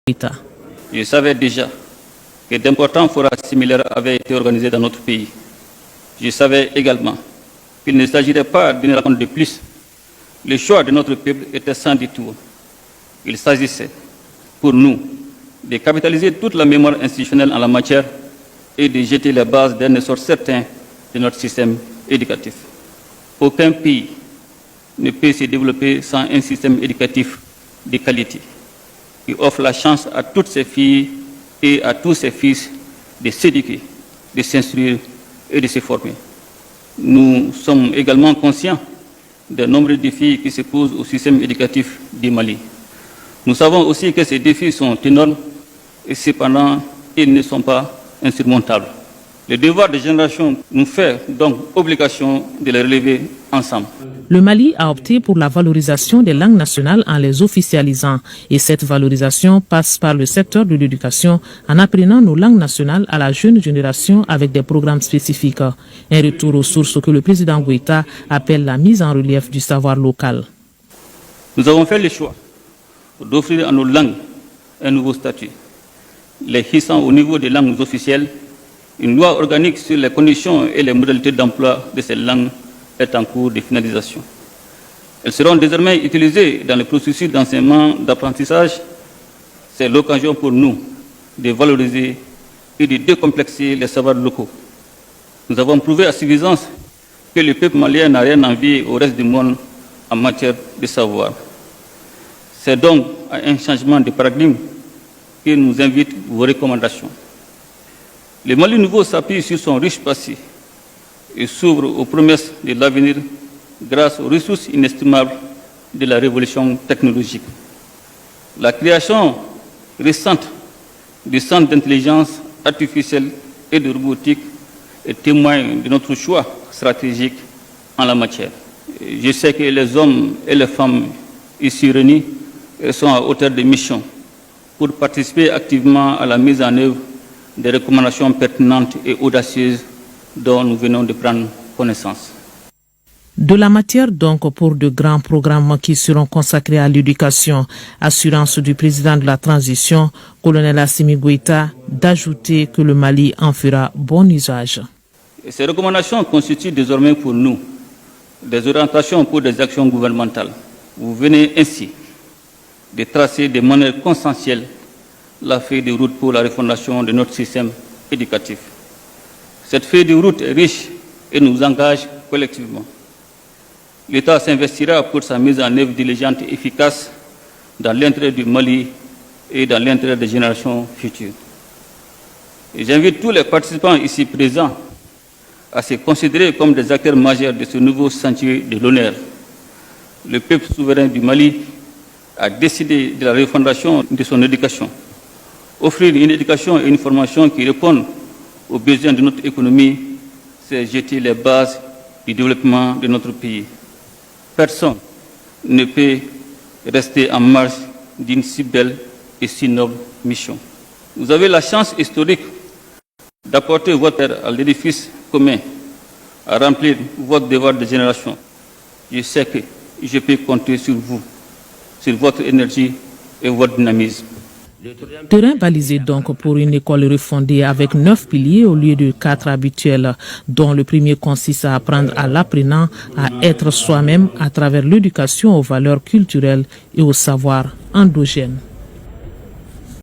Goïta. Je savais déjà que d'importants forats similaires avaient été organisés dans notre pays. Je savais également qu'il ne s'agirait pas d'une rencontre de plus. Le choix de notre peuple était sans détour. Il s'agissait, pour nous, de capitaliser toute la mémoire institutionnelle en la matière et de jeter les bases d'un essor certain de notre système éducatif. Aucun pays ne peut se développer sans un système éducatif de qualité qui offre la chance à toutes ses filles et à tous ses fils de s'éduquer, de s'instruire et de se former. Nous sommes également conscients des nombreux défis qui se posent au système éducatif du Mali. Nous savons aussi que ces défis sont énormes et cependant, ils ne sont pas insurmontables. Le devoir de génération nous fait donc obligation de les relever ensemble. Le Mali a opté pour la valorisation des langues nationales en les officialisant. Et cette valorisation passe par le secteur de l'éducation en apprenant nos langues nationales à la jeune génération avec des programmes spécifiques. Un retour aux sources que le président Goïta appelle la mise en relief du savoir local. Nous avons fait le choix d'offrir à nos langues un nouveau statut, les hissant au niveau des langues officielles. Une loi organique sur les conditions et les modalités d'emploi de ces langues est en cours de finalisation. Elles seront désormais utilisées dans le processus d'enseignement, d'apprentissage. C'est l'occasion pour nous de valoriser et de décomplexer les savoirs locaux. Nous avons prouvé à suffisance que le peuple malien n'a rien à envier au reste du monde en matière de savoir. C'est donc à un changement de paradigme que nous invitent vos recommandations. Le Mali nouveau s'appuie sur son riche passé et s'ouvre aux promesses de l'avenir grâce aux ressources inestimables de la révolution technologique. La création récente du Centre d'intelligence artificielle et de robotique est témoin de notre choix stratégique en la matière. Je sais que les hommes et les femmes ici réunis sont à hauteur de mission pour participer activement à la mise en œuvre des recommandations pertinentes et audacieuses dont nous venons de prendre connaissance. De la matière donc pour de grands programmes qui seront consacrés à l'éducation. Assurance du président de la transition, colonel Assimi Goïta, d'ajouter que le Mali en fera bon usage. Et ces recommandations constituent désormais pour nous des orientations pour des actions gouvernementales. Vous venez ainsi de tracer de manière consensuelle la feuille de route pour la refondation de notre système éducatif. Cette feuille de route est riche et nous engage collectivement. L'État s'investira pour sa mise en œuvre diligente et efficace dans l'intérêt du Mali et dans l'intérêt des générations futures. Et j'invite tous les participants ici présents à se considérer comme des acteurs majeurs de ce nouveau chantier de l'honneur. Le peuple souverain du Mali a décidé de la refondation de son éducation. Offrir une éducation et une formation qui répondent aux besoins de notre économie, c'est jeter les bases du développement de notre pays. Personne ne peut rester en marge d'une si belle et si noble mission. Vous avez la chance historique d'apporter votre aide à l'édifice commun, à remplir votre devoir de génération. Je sais que je peux compter sur vous, sur votre énergie et votre dynamisme. Terrain balisé donc pour une école refondée avec 9 piliers au lieu de 4 habituels, dont le premier consiste à apprendre à l'apprenant à être soi-même à travers l'éducation aux valeurs culturelles et aux savoirs endogènes.